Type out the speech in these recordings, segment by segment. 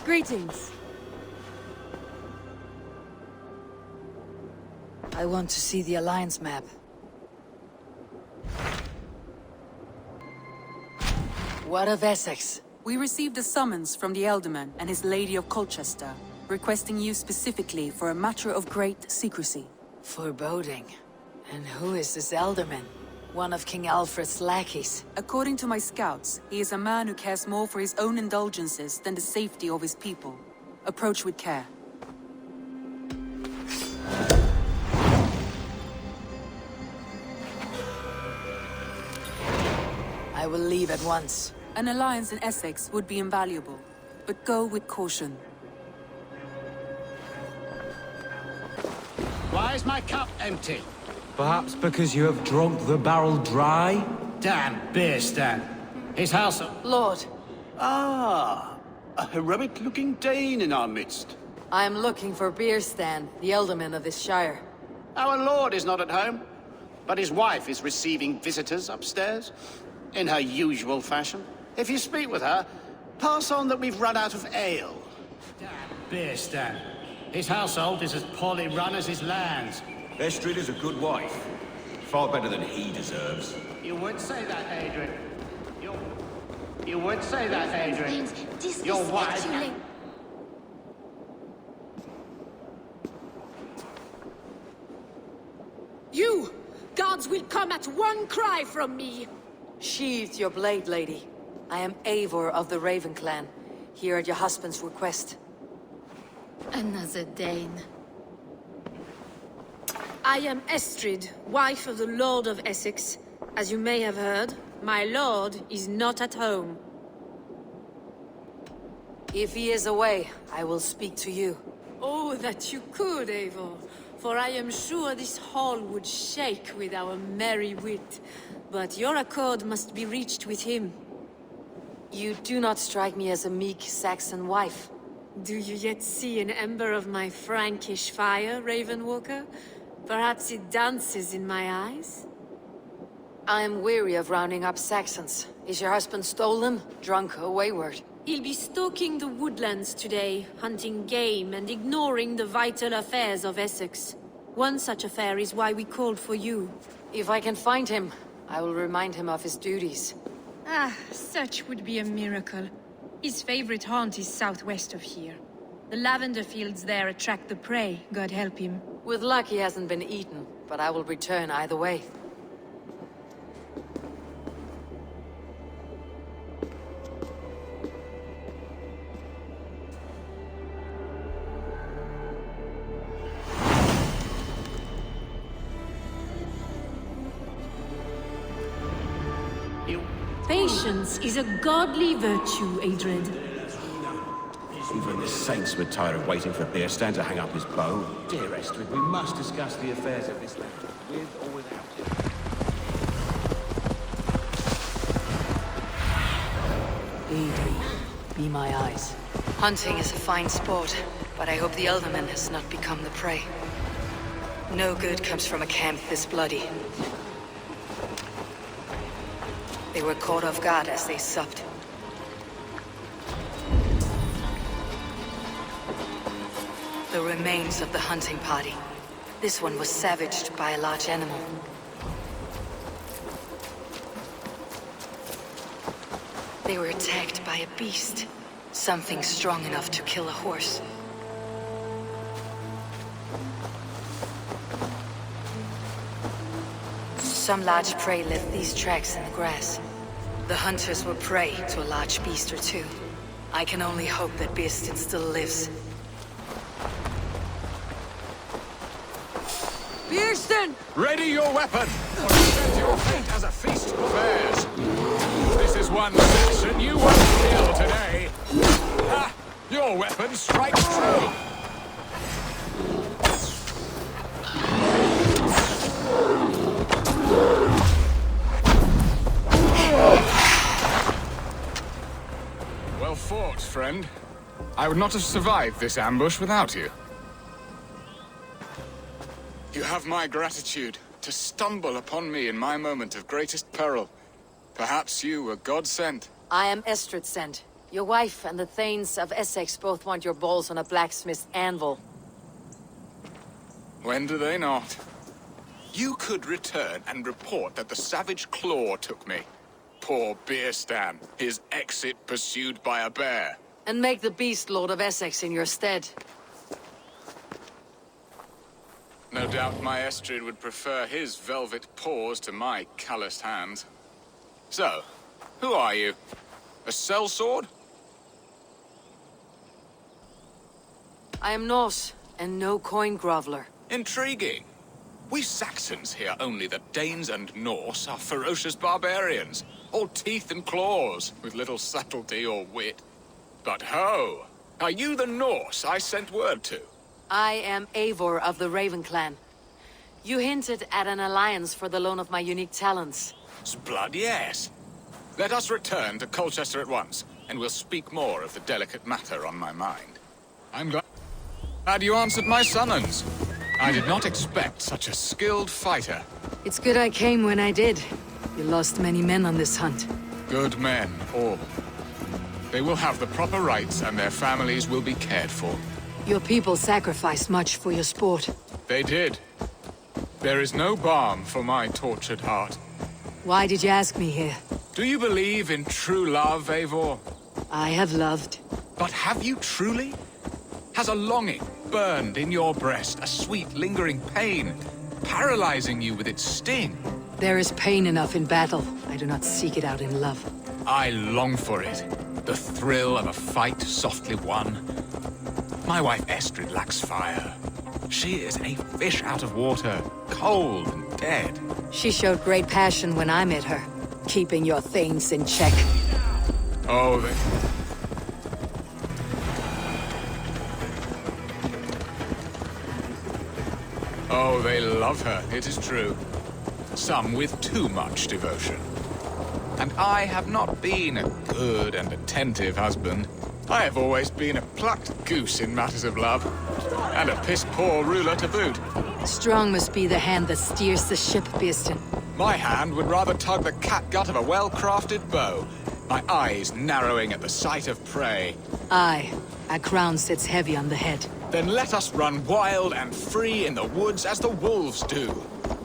Greetings. I want to see the Alliance map. What of Essex? We received a summons from the Elderman and his Lady of Colchester, requesting you specifically for a matter of great secrecy. Foreboding. And who is this Elderman? One of King Alfred's lackeys. According to my scouts, he is a man who cares more for his own indulgences than the safety of his people. Approach with care. I will leave at once. An alliance in Essex would be invaluable, but go with caution. Why is my cup empty? Perhaps because you have drunk the barrel dry? Damn beer stand. His house... Lord, Ah, a heroic-looking Dane in our midst. I am looking for Beerstan, the Elderman of this shire. Our lord is not at home, but his wife is receiving visitors upstairs, in her usual fashion. If you speak with her, pass on that we've run out of ale. Damn beer stand. His household is as poorly run as his lands. Estrid is a good wife. Far better than he deserves. You would say that, Adrian. You would say that, Adrian. Your wife... You! Guards will come at one cry from me! Sheathe your blade, lady. I am Eivor of the Raven clan, here at your husband's request. Another Dane. I am Estrid, wife of the Lord of Essex. As you may have heard, my lord is not at home. If he is away, I will speak to you. Oh, that you could, Eivor. For I am sure this hall would shake with our merry wit. But your accord must be reached with him. You do not strike me as a meek Saxon wife. Do you yet see an ember of my Frankish fire, Ravenwalker? Perhaps it dances in my eyes? I am weary of rounding up Saxons. Is your husband stolen, drunk, or wayward? He'll be stalking the woodlands today, hunting game and ignoring the vital affairs of Essex. One such affair is why we called for you. If I can find him, I will remind him of his duties. Ah, such would be a miracle. His favorite haunt is southwest of here. The lavender fields there attract the prey, God help him. With luck he hasn't been eaten, but I will return either way. Patience is a godly virtue, Adred. Even the saints were tired of waiting for Beerstan to hang up his bow. Dear Estrid, we must discuss the affairs of this land, with or without him. Adri, be my eyes. Hunting is a fine sport, but I hope the Elderman has not become the prey. No good comes from a camp this bloody. They were caught off guard as they supped. The remains of the hunting party. This one was savaged by a large animal. They were attacked by a beast. Something strong enough to kill a horse. Some large prey left these tracks in the grass. The hunters were prey to a large beast or two. I can only hope that Beerstan still lives. Beerstan! Ready your weapon, or accept your fate as a feast prepares. This is one Saxon you won't kill today. Ha! Your weapon strikes true. Well fought, friend. I would not have survived this ambush without you. You have my gratitude to stumble upon me in my moment of greatest peril. Perhaps you were God sent. I am Estrid sent. Your wife and the Thanes of Essex both want your balls on a blacksmith's anvil. When do they not? You could return and report that the savage Claw took me. Poor Beerstan, his exit pursued by a bear. And make the beast Lord of Essex in your stead. No doubt my Estrid would prefer his velvet paws to my calloused hands. So, who are you? A sellsword? I am Norse, and no coin groveler. Intriguing. We Saxons hear only that Danes and Norse are ferocious barbarians, all teeth and claws, with little subtlety or wit. But ho! Are you the Norse I sent word to? I am Eivor of the Raven clan. You hinted at an alliance for the loan of my unique talents. Blood, yes. Let us return to Colchester at once, and we'll speak more of the delicate matter on my mind. I'm glad you answered my summons. I did not expect such a skilled fighter. It's good I came when I did. You lost many men on this hunt. Good men, all. They will have the proper rights, and their families will be cared for. Your people sacrificed much for your sport. They did. There is no balm for my tortured heart. Why did you ask me here? Do you believe in true love, Eivor? I have loved. But have you truly? Has a longing burned in your breast, a sweet, lingering pain, paralyzing you with its sting? There is pain enough in battle. I do not seek it out in love. I long for it. The thrill of a fight softly won. My wife Estrid lacks fire. She is a fish out of water, cold and dead. She showed great passion when I met her, keeping your things in check. Oh, they love her, it is true. Some with too much devotion. And I have not been a good and attentive husband. I have always been a plucked goose in matters of love. And a piss-poor ruler to boot. Strong must be the hand that steers the ship, Beerstan. My hand would rather tug the catgut of a well-crafted bow. My eyes narrowing at the sight of prey. Aye, a crown sits heavy on the head. Then let us run wild and free in the woods as the wolves do.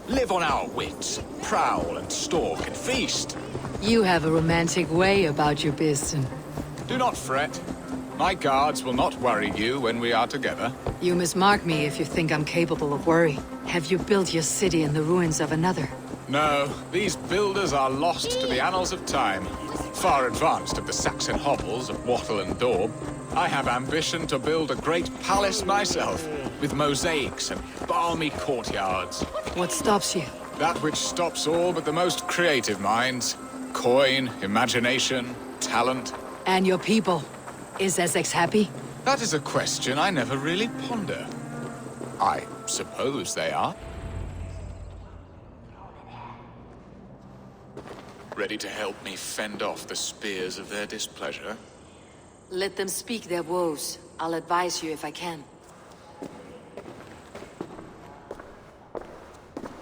Live on our wits, prowl and stalk and feast. You have a romantic way about you, Beerstan. Do not fret. My guards will not worry you when we are together. You must mark me if you think I'm capable of worry. Have you built your city in the ruins of another? No, these builders are lost to the annals of time. Far advanced of the Saxon hovels of Wattle and Daub. I have ambition to build a great palace myself, with mosaics and balmy courtyards. What stops you? That which stops all but the most creative minds. Coin, imagination, talent. And your people? Is Essex happy? That is a question I never really ponder. I suppose they are. Ready to help me fend off the spears of their displeasure? Let them speak their woes. I'll advise you if I can.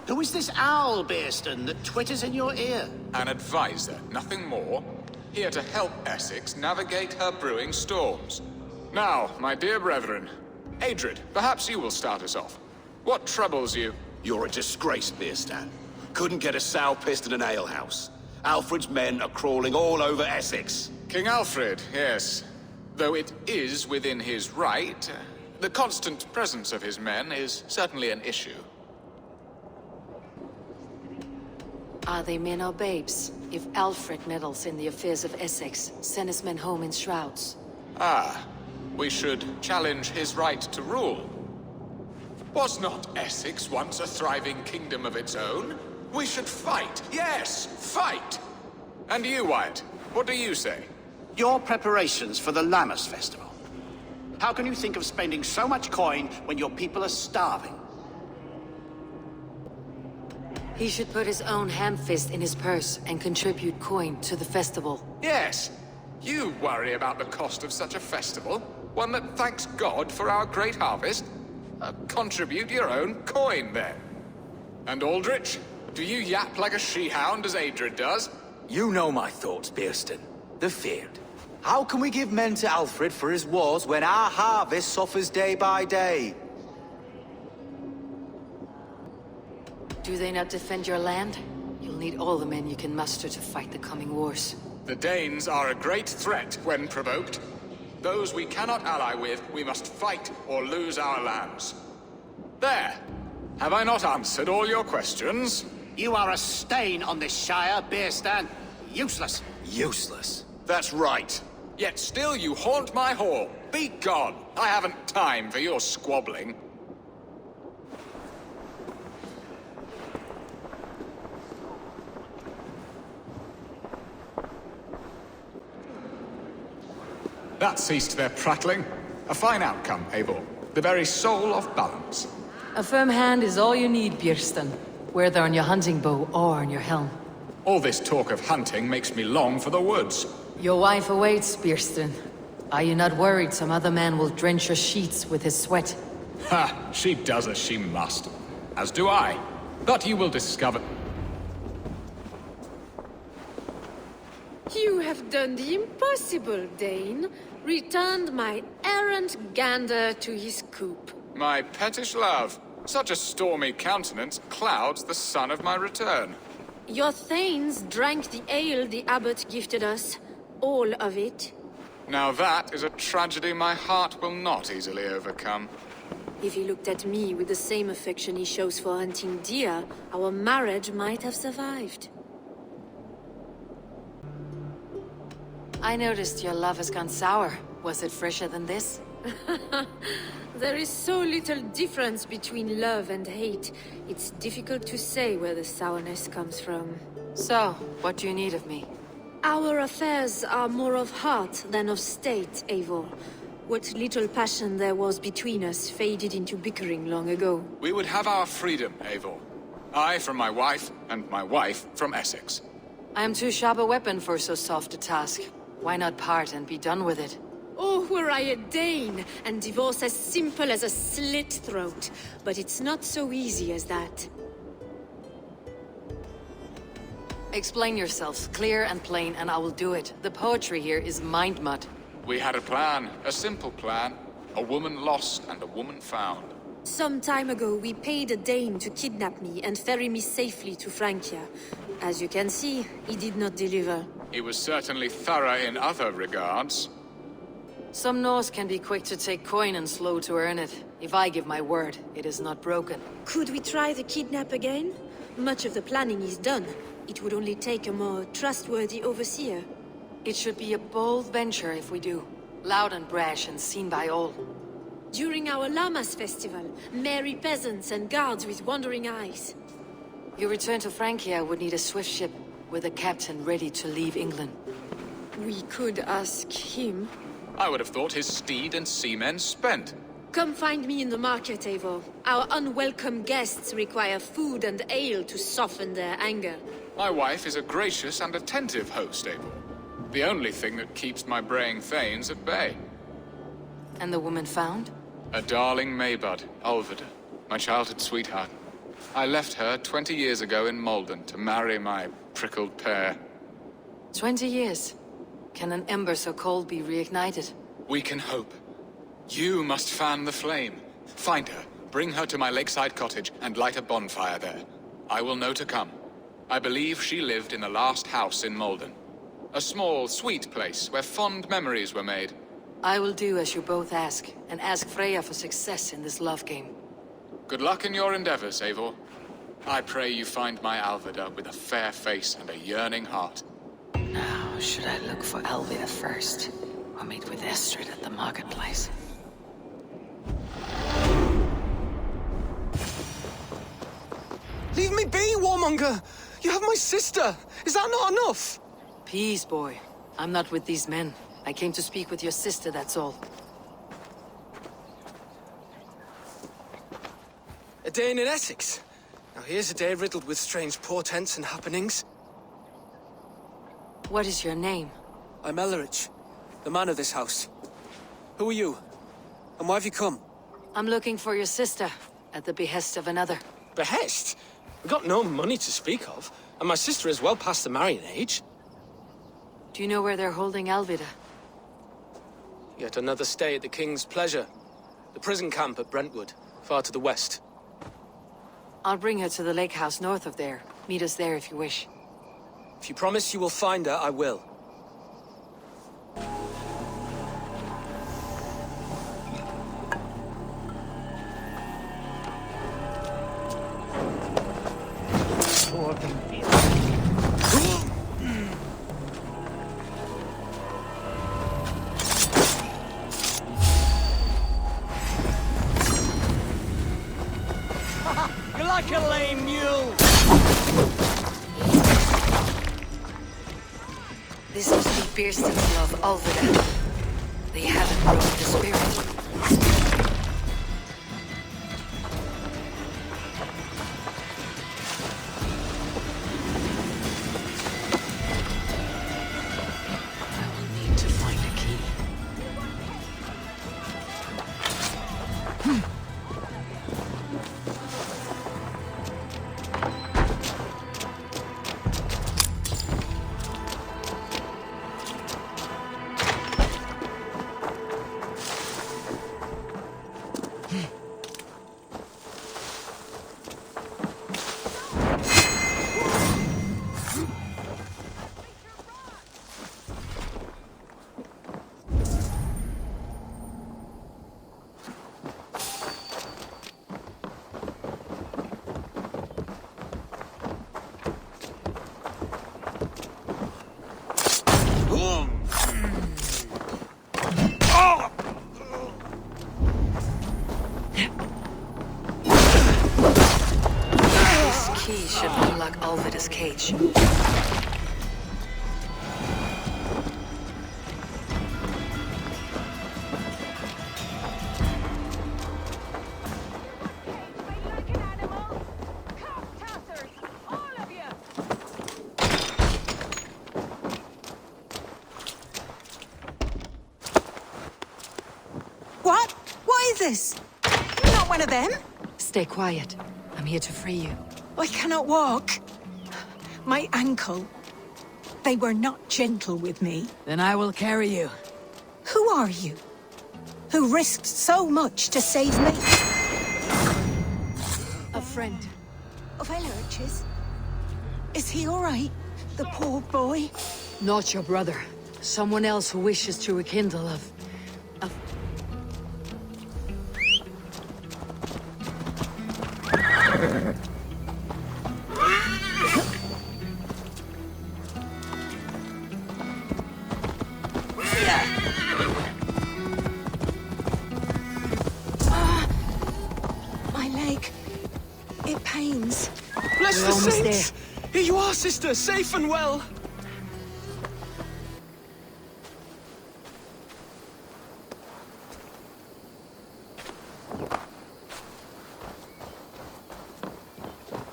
Who is this owl, Beerstan, that twitters in your ear? An advisor, nothing more. Here to help Essex navigate her brewing storms. Now, my dear brethren, Adrid, perhaps you will start us off. What troubles you? You're a disgrace, Beerstan. Couldn't get a sow pissed in an alehouse. Alfred's men are crawling all over Essex. King Alfred, yes. Though it is within his right, the constant presence of his men is certainly an issue. Are they men or babes? If Alfred meddles in the affairs of Essex, send his men home in shrouds. Ah, we should challenge his right to rule. Was not Essex once a thriving kingdom of its own? We should fight, yes, fight! And you, Wyatt, what do you say? Your preparations for the Lammas festival. How can you think of spending so much coin when your people are starving? He should put his own ham-fist in his purse and contribute coin to the festival. Yes, you worry about the cost of such a festival, one that thanks God for our great harvest. Contribute your own coin, then. And Aldrich, do you yap like a she-hound as Adrid does? You know my thoughts, Beerstan. They're feared. How can we give men to Alfred for his wars when our harvest suffers day by day? Do they not defend your land? You'll need all the men you can muster to fight the coming wars. The Danes are a great threat when provoked. Those we cannot ally with, we must fight or lose our lands. There! Have I not answered all your questions? You are a stain on this Shire, Beerstan. Useless. Useless. That's right. Yet still you haunt my hall. Be gone! I haven't time for your squabbling. That ceased their prattling. A fine outcome, Eivor. The very soul of balance. A firm hand is all you need, Björsten. Whether on your hunting bow or on your helm. All this talk of hunting makes me long for the woods. Your wife awaits, Björsten. Are you not worried some other man will drench your sheets with his sweat? Ha! She does as she must. As do I. But you will discover... You have done the impossible, Dane. Returned my errant gander to his coop. My pettish love. Such a stormy countenance clouds the sun of my return. Your thanes drank the ale the abbot gifted us. All of it. Now that is a tragedy my heart will not easily overcome. If he looked at me with the same affection he shows for hunting deer, our marriage might have survived. I noticed your love has gone sour. Was it fresher than this? There is so little difference between love and hate. It's difficult to say where the sourness comes from. So, what do you need of me? Our affairs are more of heart than of state, Eivor. What little passion there was between us faded into bickering long ago. We would have our freedom, Eivor. I from my wife, and my wife from Essex. I am too sharp a weapon for so soft a task. Why not part and be done with it? Oh, were I a Dane, and divorce as simple as a slit throat. But it's not so easy as that. Explain yourselves, clear and plain, and I will do it. The poetry here is mind mud. We had a plan, a simple plan. A woman lost and a woman found. Some time ago, we paid a Dane to kidnap me and ferry me safely to Francia. As you can see, he did not deliver. He was certainly thorough in other regards. Some Norse can be quick to take coin and slow to earn it. If I give my word, it is not broken. Could we try the kidnap again? Much of the planning is done. It would only take a more trustworthy overseer. It should be a bold venture if we do. Loud and brash and seen by all. During our Llamas festival, merry peasants and guards with wandering eyes. Your return to Francia would need a swift ship, with a captain ready to leave England. We could ask him. I would have thought his steed and seamen spent. Come find me in the market, Eivor. Our unwelcome guests require food and ale to soften their anger. My wife is a gracious and attentive host, Eivor. The only thing that keeps my braying thanes at bay. And the woman found? A darling Maybud, Ulvida, my childhood sweetheart. I left her 20 years ago in Malden to marry my prickled pear. 20 years? Can an ember so cold be reignited? We can hope. You must fan the flame. Find her, bring her to my lakeside cottage, and light a bonfire there. I will know to come. I believe she lived in the last house in Malden. A small, sweet place where fond memories were made. I will do as you both ask, and ask Freya for success in this love game. Good luck in your endeavors, Eivor. I pray you find my Alvida with a fair face and a yearning heart. Now, should I look for Alvida first, or meet with Estrid at the marketplace? Leave me be, warmonger! You have my sister! Is that not enough? Peace, boy. I'm not with these men. I came to speak with your sister, that's all. A day in Essex. Now here's a day riddled with strange portents and happenings. What is your name? I'm Ellerich, the man of this house. Who are you? And why have you come? I'm looking for your sister, at the behest of another. Behest? We've got no money to speak of, and my sister is well past the marrying age. Do you know where they're holding Alvida? Yet another stay at the King's pleasure. The prison camp at Brentwood, far to the west. I'll bring her to the lake house north of there. Meet us there if you wish. If you promise you will find her, I will. You're like a lame mule. This must be Beerston's love, Alvida. They haven't broken the spirit. I will need to find a key. Key should unlock Alvida's cage. What? What is this? You're not one of them? Stay quiet. I'm here to free you. I cannot walk. My ankle. They were not gentle with me. Then I will carry you. Who are you? Who risked so much to save me? A friend. Of Ellerch's? Is he all right? The poor boy? Not your brother. Someone else who wishes to rekindle of... My leg. It pains. Bless We're the almost saints! Here you are, sister, safe and well.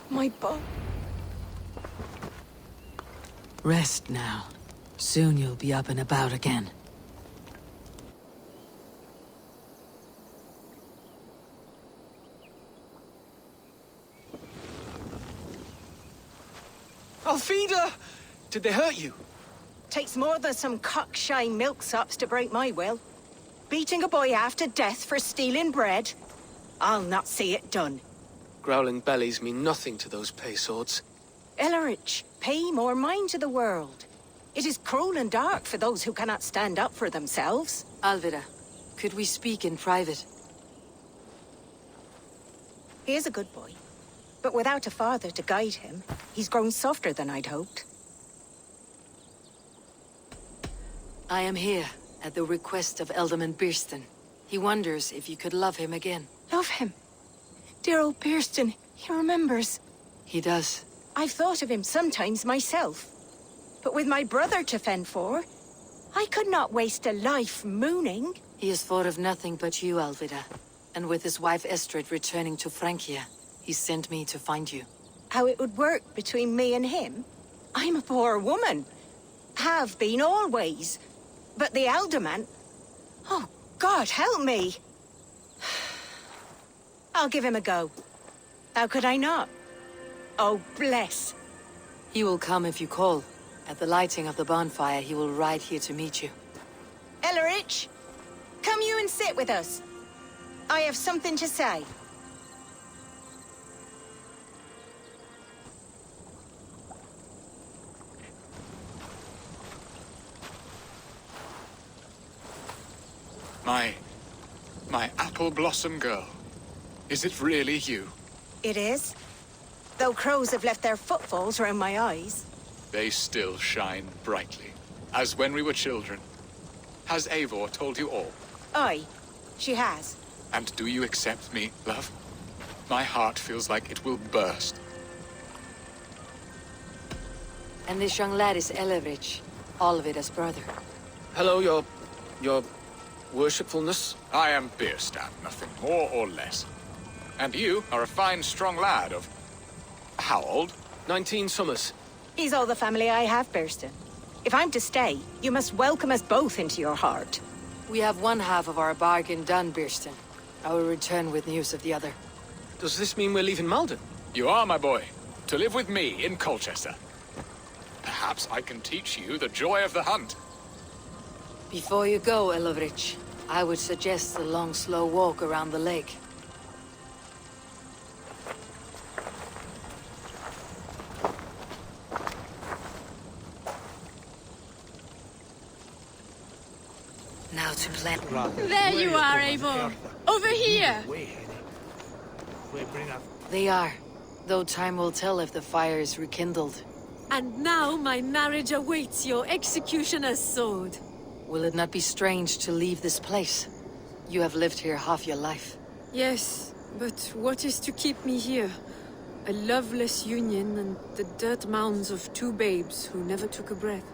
My bow. Rest now. Soon you'll be up and about again. Alfida! Did they hurt you? Takes more than some cockshy milksops to break my will. Beating a boy half to death for stealing bread? I'll not see it done. Growling bellies mean nothing to those pay swords. Ellerich, pay more mind to the world. It is cruel and dark for those who cannot stand up for themselves. Alvida, could we speak in private? He is a good boy. But without a father to guide him, he's grown softer than I'd hoped. I am here, at the request of Alderman Beerston. He wonders if you could love him again. Love him. Dear old Beerston, he remembers. He does. I've thought of him sometimes myself. But with my brother to fend for, I could not waste a life mooning. He has thought of nothing but you, Alvida. And with his wife Estrid returning to Francia, he sent me to find you. How it would work between me and him? I'm a poor woman. Have been always. But the alderman... Oh, God, help me! I'll give him a go. How could I not? Oh, bless. He will come if you call. At the lighting of the bonfire, he will ride here to meet you. Ellerich, come you and sit with us. I have something to say. My apple blossom girl. Is it really you? It is. Though crows have left their footfalls around my eyes. They still shine brightly, as when we were children. Has Eivor told you all? Aye, she has. And do you accept me, love? My heart feels like it will burst. And this young lad is Elevich, Olvida's brother. Hello, your worshipfulness. I am Bierstan, nothing more or less. And you are a fine, strong lad of... how old? 19 summers. He's all the family I have, Burston. If I'm to stay, you must welcome us both into your heart. We have one half of our bargain done, Bierston. I will return with news of the other. Does this mean we're leaving Malden? You are, my boy, to live with me in Colchester. Perhaps I can teach you the joy of the hunt. Before you go, Elovrich, I would suggest a long, slow walk around the lake. Now to plan. There you are, Eivor. Over here. They are, though time will tell if the fire is rekindled. And now my marriage awaits your executioner's sword. Will it not be strange to leave this place? You have lived here half your life. Yes, but what is to keep me here? A loveless union and the dirt mounds of two babes who never took a breath.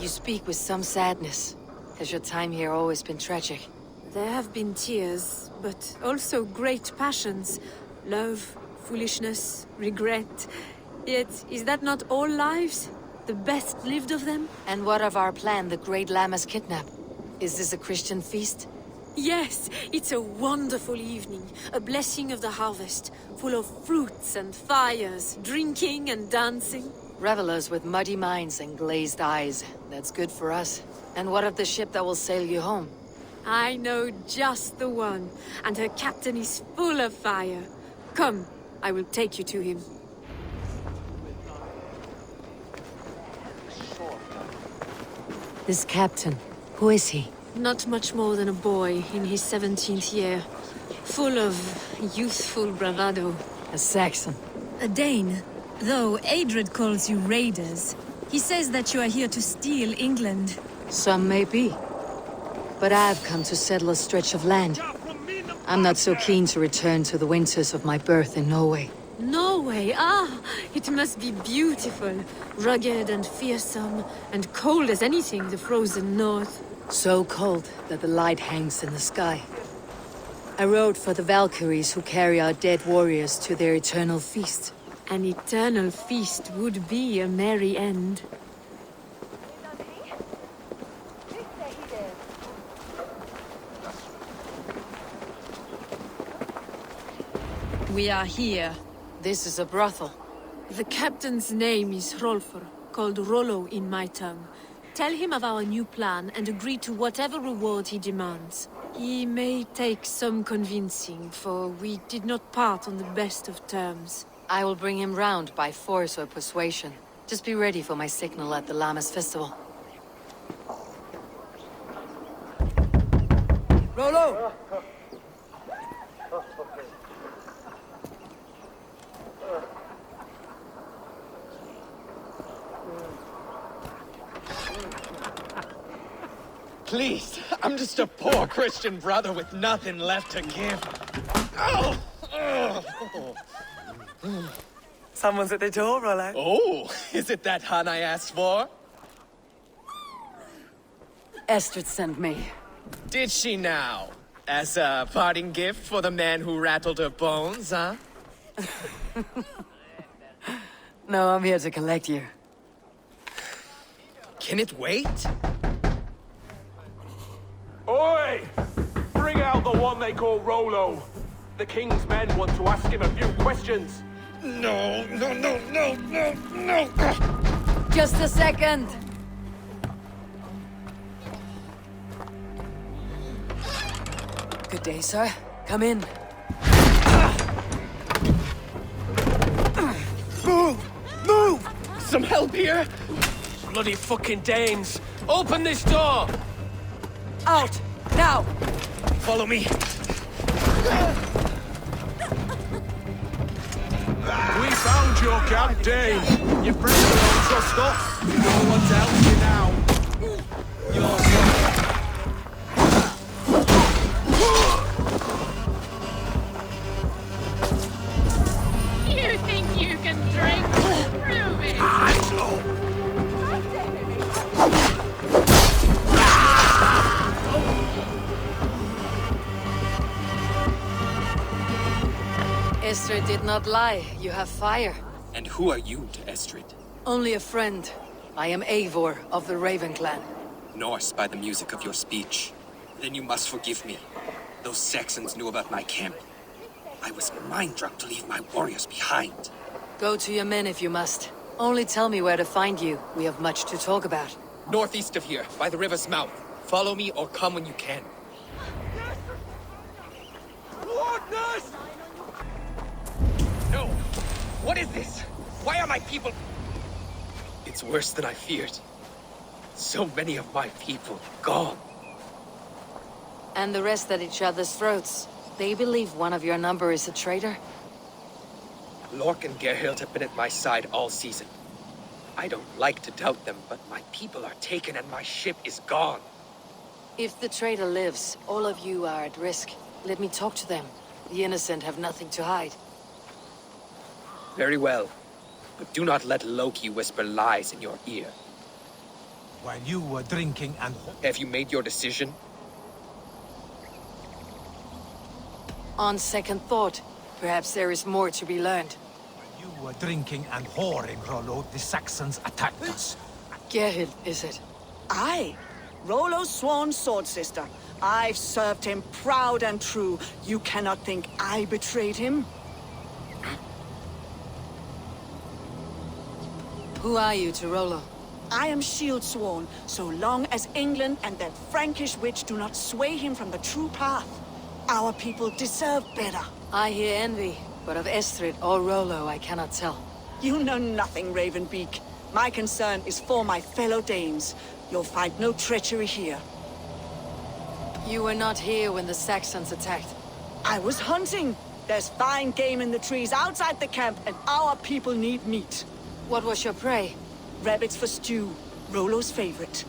You speak with some sadness. Has your time here always been tragic? There have been tears, but also great passions. Love, foolishness, regret. Yet, is that not all lives? The best lived of them? And what of our plan, the Great Lammas kidnap? Is this a Christian feast? Yes, it's a wonderful evening. A blessing of the harvest, full of fruits and fires, drinking and dancing. Revelers with muddy minds and glazed eyes. That's good for us. And what of the ship that will sail you home? I know just the one, and her captain is full of fire. Come, I will take you to him. This captain, who is he? Not much more than a boy in his 17th year. Full of youthful bravado. A Saxon. A Dane, though Adred calls you raiders. He says that you are here to steal England. Some may be. But I've come to settle a stretch of land. I'm not so keen to return to the winters of my birth in Norway. Norway, ah! It must be beautiful. Rugged and fearsome, and cold as anything the frozen north. So cold that the light hangs in the sky. I rode for the Valkyries who carry our dead warriors to their eternal feast. An eternal feast would be a merry end. We are here. This is a brothel. The captain's name is Hrolfr, called Rollo in my tongue. Tell him of our new plan and agree to whatever reward he demands. He may take some convincing, for we did not part on the best of terms. I will bring him round by force or persuasion. Just be ready for my signal at the Lammas festival. Rollo! Please, I'm just a poor Christian brother with nothing left to give. Oh! Someone's at the door, Rollo. Oh, is it that hun I asked for? Estrid sent me. Did she now? As a parting gift for the man who rattled her bones, huh? No, I'm here to collect you. Can it wait? Oi! Bring out the one they call Rollo. The king's men want to ask him a few questions. No. Just a second. Good day, sir. Come in. Move! Move! Some help here? Bloody fucking Danes! Open this door! Out! Now! Follow me. We found your camp, Dane. You bring your own trust up. No one to help you now. You're You think you can drink? Prove it! Estrid did not lie. You have fire. And who are you to Estrid? Only a friend. I am Eivor of the Raven Clan. Norse by the music of your speech. Then you must forgive me. Those Saxons knew about my camp. I was mind-drunk to leave my warriors behind. Go to your men if you must. Only tell me where to find you. We have much to talk about. Northeast of here, by the river's mouth. Follow me or come when you can. No! What is this? Why are my people... It's worse than I feared. So many of my people gone. And the rest at each other's throats. They believe one of your number is a traitor? Lork and Gerhild have been at my side all season. I don't like to doubt them, but my people are taken and my ship is gone. If the traitor lives, all of you are at risk. Let me talk to them. The innocent have nothing to hide. Very well. But do not let Loki whisper lies in your ear. While you were drinking and... Have you made your decision? On second thought, perhaps there is more to be learned. While you were drinking and whoring, Rollo, the Saxons attacked us. Gerhild, is it? Aye. Rollo's sworn sword sister. I've served him proud and true. You cannot think I betrayed him? Who are you to Rollo? I am shield sworn, so long as England and that Frankish witch do not sway him from the true path. Our people deserve better. I hear envy, but of Estrid or Rollo I cannot tell. You know nothing, Ravenbeak. My concern is for my fellow Danes. You'll find no treachery here. You were not here when the Saxons attacked. I was hunting. There's fine game in the trees outside the camp, and our people need meat. What was your prey? Rabbits for stew, Rollo's favorite.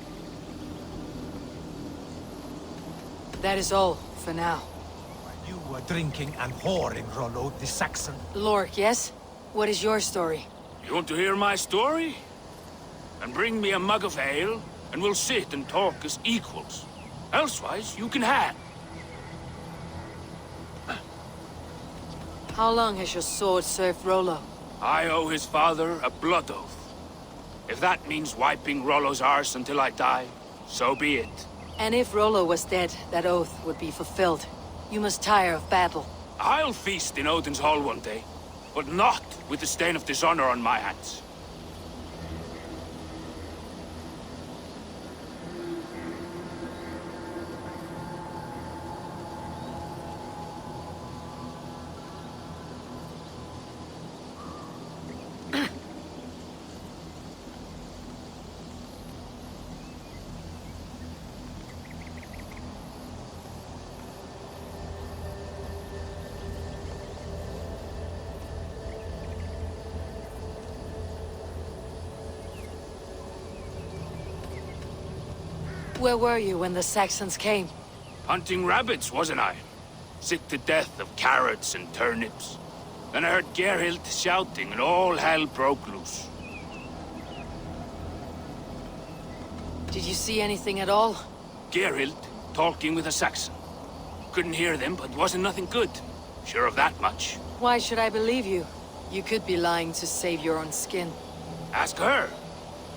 That is all, for now. While you were drinking and whoring, Rollo, the Saxon... Lork, yes? What is your story? You want to hear my story? Then bring me a mug of ale, and we'll sit and talk as equals. Elsewise, you can hang. How long has your sword served Rollo? I owe his father a blood oath. If that means wiping Rollo's arse until I die, so be it. And if Rollo was dead, that oath would be fulfilled. You must tire of battle. I'll feast in Odin's hall one day, but not with the stain of dishonor on my hands. Where were you when the Saxons came? Hunting rabbits, wasn't I? Sick to death of carrots and turnips. Then I heard Gerhild shouting and all hell broke loose. Did you see anything at all? Gerhild talking with a Saxon. Couldn't hear them, but wasn't nothing good. Sure of that much. Why should I believe you? You could be lying to save your own skin. Ask her.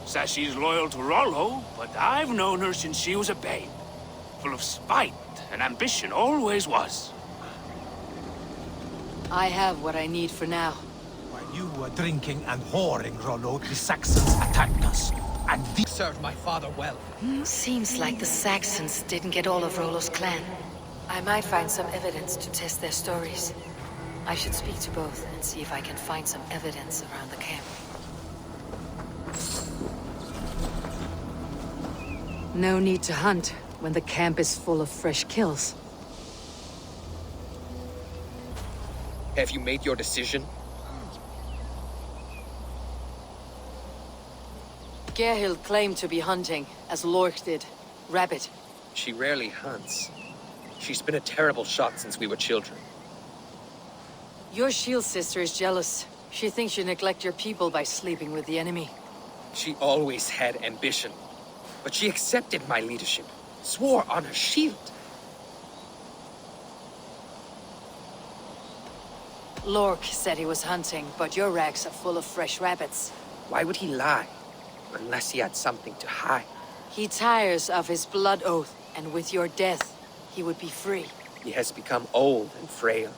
Says she's loyal to Rollo, but I've known her since she was a babe. Full of spite and ambition, always was. I have what I need for now. While you were drinking and whoring, Rollo, the Saxons attacked us. And we served my father well. Seems like the Saxons didn't get all of Rollo's clan. I might find some evidence to test their stories. I should speak to both and see if I can find some evidence around the camp. No need to hunt when the camp is full of fresh kills. Have you made your decision? Gerhild claimed to be hunting, as Lork did. Rabbit. She rarely hunts. She's been a terrible shot since we were children. Your shield sister is jealous. She thinks you neglect your people by sleeping with the enemy. She always had ambition. But she accepted my leadership, swore on her shield. Lork said he was hunting, but your racks are full of fresh rabbits. Why would he lie? Unless he had something to hide. He tires of his blood oath, and with your death, he would be free. He has become old and frail,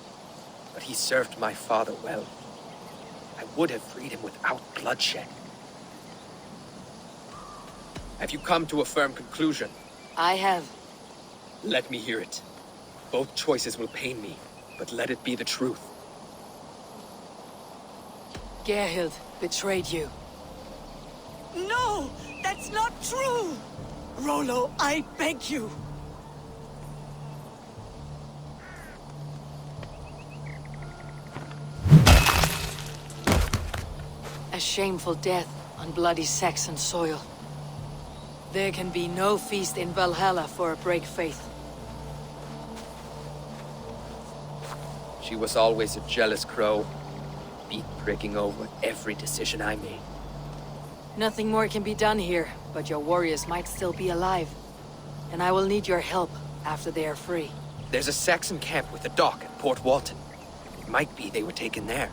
but he served my father well. I would have freed him without bloodshed. Have you come to a firm conclusion? I have. Let me hear it. Both choices will pain me, but let it be the truth. Gerhild betrayed you. No! That's not true! Rollo, I beg you! A shameful death on bloody Saxon soil. There can be no feast in Valhalla for a break faith. She was always a jealous crow, beak-pricking over every decision I made. Nothing more can be done here, but your warriors might still be alive. And I will need your help after they are free. There's a Saxon camp with a dock at Port Walton. It might be they were taken there.